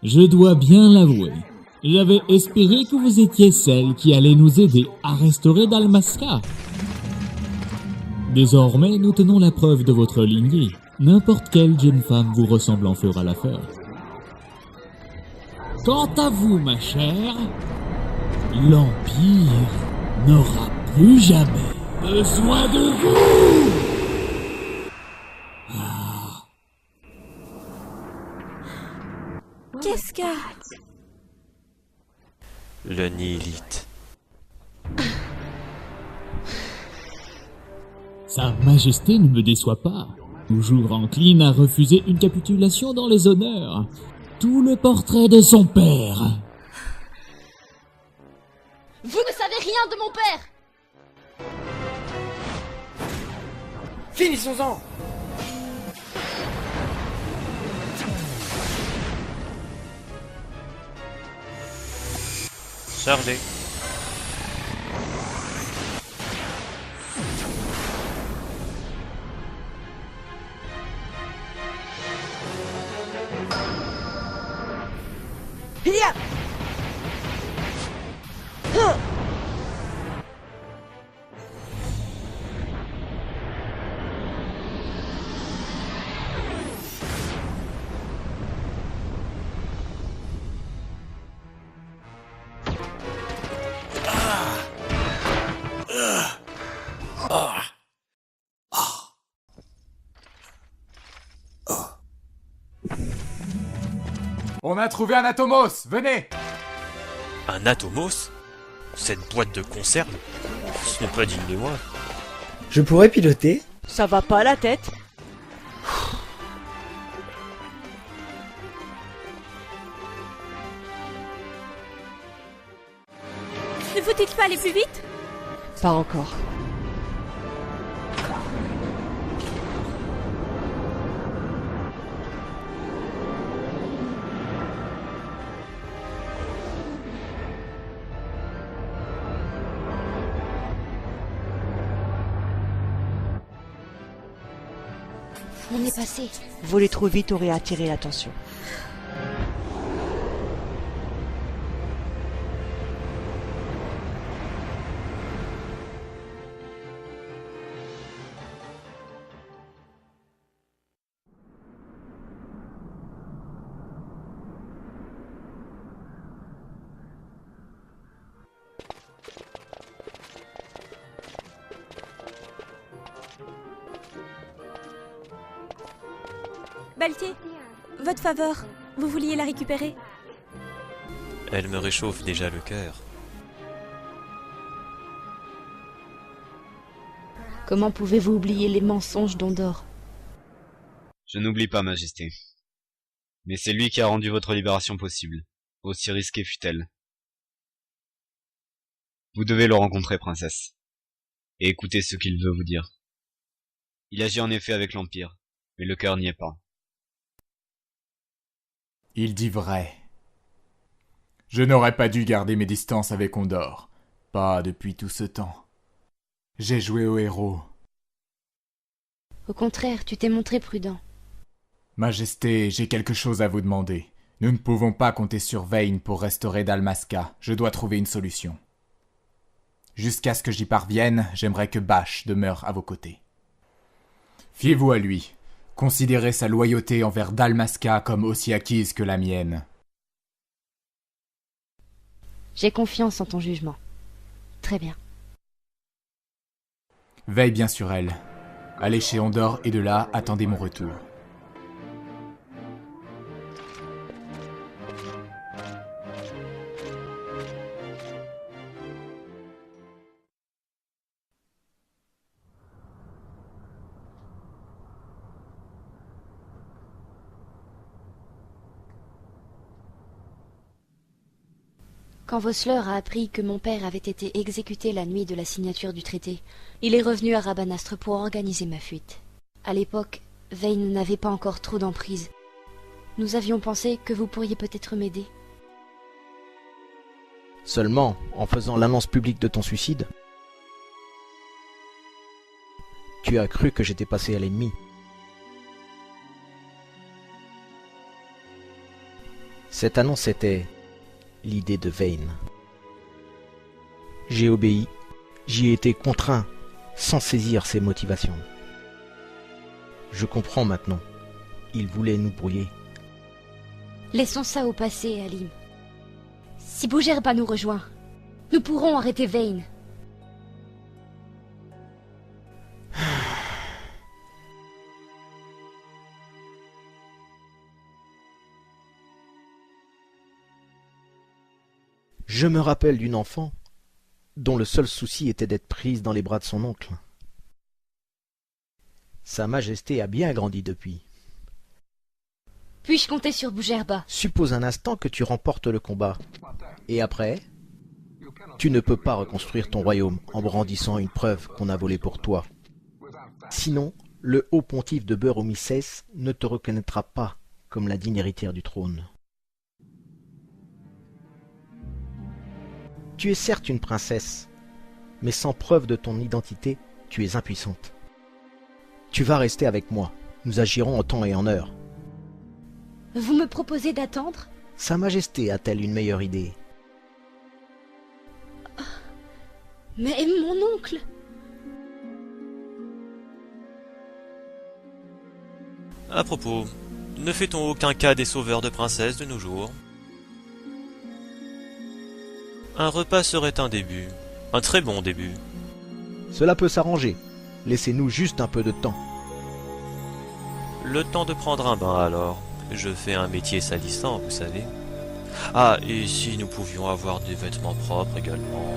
Je dois bien l'avouer, j'avais espéré que vous étiez celle qui allait nous aider à restaurer Dalmasca. Désormais, nous tenons la preuve de votre lignée. N'importe quelle jeune femme vous ressemblant fera l'affaire. Quant à vous, ma chère, l'Empire n'aura plus jamais besoin de vous. Qu'est-ce que... Le Nihilite. Sa Majesté ne me déçoit pas. Toujours encline à refuser une capitulation dans les honneurs. Tout le portrait de son père. Vous ne savez rien de mon père! Finissons-en! Chargé. Hiya! On a trouvé un Atomos, venez! Un Atomos? Cette boîte de conserve? Ce n'est pas digne de moi. Je pourrais piloter? Ça va pas à la tête? Ne faut-il pas aller plus vite? Pas encore. On est passé. Voler trop vite aurait attiré l'attention. Baltier, votre faveur, vous vouliez la récupérer? Elle me réchauffe déjà le cœur. Comment pouvez-vous oublier les mensonges d'Ondor? Je n'oublie pas, Majesté. Mais c'est lui qui a rendu votre libération possible, aussi risquée fût-elle. Vous devez le rencontrer, princesse, et écoutez ce qu'il veut vous dire. Il agit en effet avec l'Empire, mais le cœur n'y est pas. Il dit vrai. Je n'aurais pas dû garder mes distances avec Ondor. Pas depuis tout ce temps. J'ai joué au héros. Au contraire, tu t'es montré prudent. Majesté, j'ai quelque chose à vous demander. Nous ne pouvons pas compter sur Vayne pour restaurer Dalmasca. Je dois trouver une solution. Jusqu'à ce que j'y parvienne, j'aimerais que Bash demeure à vos côtés. Fiez-vous à lui. Considérez sa loyauté envers Dalmasca comme aussi acquise que la mienne. J'ai confiance en ton jugement. Très bien. Veille bien sur elle. Allez chez Ondor et de là, attendez mon retour. Quand Vossler a appris que mon père avait été exécuté la nuit de la signature du traité, il est revenu à Rabanastre pour organiser ma fuite. À l'époque, Vayne n'avait pas encore trop d'emprise. Nous avions pensé que vous pourriez peut-être m'aider. Seulement, en faisant l'annonce publique de ton suicide, tu as cru que j'étais passé à l'ennemi. Cette annonce était l'idée de Vayne. J'ai obéi, j'y ai été contraint, sans saisir ses motivations. Je comprends maintenant. Il voulait nous brouiller. Laissons ça au passé, Halim. Si Bougerba nous rejoint, nous pourrons arrêter Vayne. Je me rappelle d'une enfant dont le seul souci était d'être prise dans les bras de son oncle. Sa Majesté a bien grandi depuis. Puis-je compter sur Bougerba? Suppose un instant que tu remportes le combat. Et après, tu ne peux pas reconstruire ton royaume en brandissant une preuve qu'on a volée pour toi. Sinon, le haut pontife de Beur-Omicès ne te reconnaîtra pas comme la digne héritière du trône. Tu es certes une princesse, mais sans preuve de ton identité, tu es impuissante. Tu vas rester avec moi. Nous agirons en temps et en heure. Vous me proposez d'attendre? Sa Majesté a-t-elle une meilleure idée? Mais mon oncle... À propos, ne fait-on aucun cas des sauveurs de princesses de nos jours? Un repas serait un début. Un très bon début. Cela peut s'arranger. Laissez-nous juste un peu de temps. Le temps de prendre un bain alors. Je fais un métier salissant, vous savez. Ah, et si nous pouvions avoir des vêtements propres également.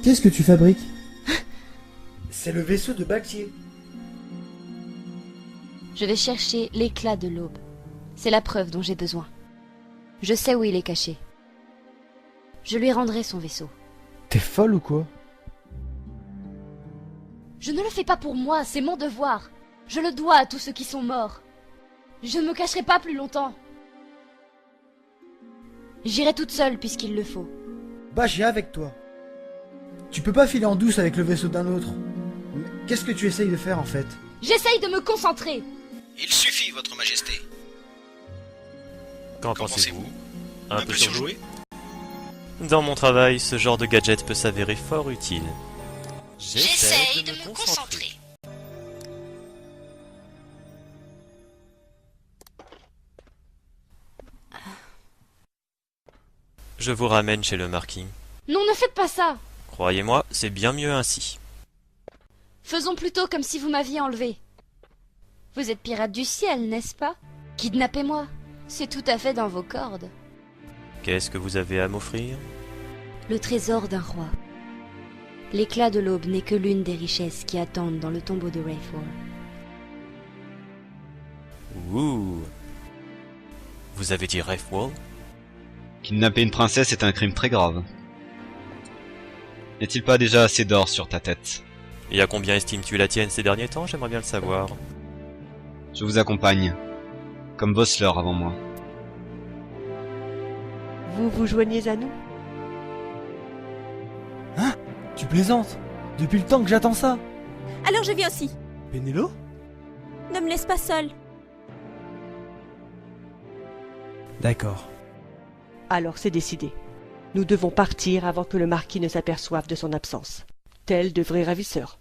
Qu'est-ce que tu fabriques? C'est le vaisseau de Baltier. Je vais chercher l'éclat de l'aube. C'est la preuve dont j'ai besoin. Je sais où il est caché. Je lui rendrai son vaisseau. T'es folle ou quoi? Je ne le fais pas pour moi, c'est mon devoir. Je le dois à tous ceux qui sont morts. Je ne me cacherai pas plus longtemps. J'irai toute seule puisqu'il le faut. Bah, j'ai avec toi. Tu peux pas filer en douce avec le vaisseau d'un autre. Mais qu'est-ce que tu essayes de faire en fait? J'essaye de me concentrer. Il suffit, votre Majesté. Qu'en pensez-vous? Un peu surjoué? Dans mon travail, ce genre de gadget peut s'avérer fort utile. J'essaye de me concentrer. Je vous ramène chez le marquis. Non, ne faites pas ça. Croyez-moi, c'est bien mieux ainsi. Faisons plutôt comme si vous m'aviez enlevé. Vous êtes pirate du ciel, n'est-ce pas? Kidnappez-moi. C'est tout à fait dans vos cordes. Qu'est-ce que vous avez à m'offrir? Le trésor d'un roi. L'éclat de l'aube n'est que l'une des richesses qui attendent dans le tombeau de Wraithwall. Ouh. Vous avez dit Wraithwall? Kidnapper une princesse est un crime très grave. N'y a-t-il pas déjà assez d'or sur ta tête? Et à combien estimes-tu la tienne ces derniers temps? J'aimerais bien le savoir. Je vous accompagne, comme Vossler avant moi. Vous vous joignez à nous? Hein? Tu plaisantes? Depuis le temps que j'attends ça. Alors je viens aussi. Pénélo? Ne me laisse pas seule. D'accord. Alors c'est décidé. Nous devons partir avant que le marquis ne s'aperçoive de son absence. Tel de vrais ravisseurs.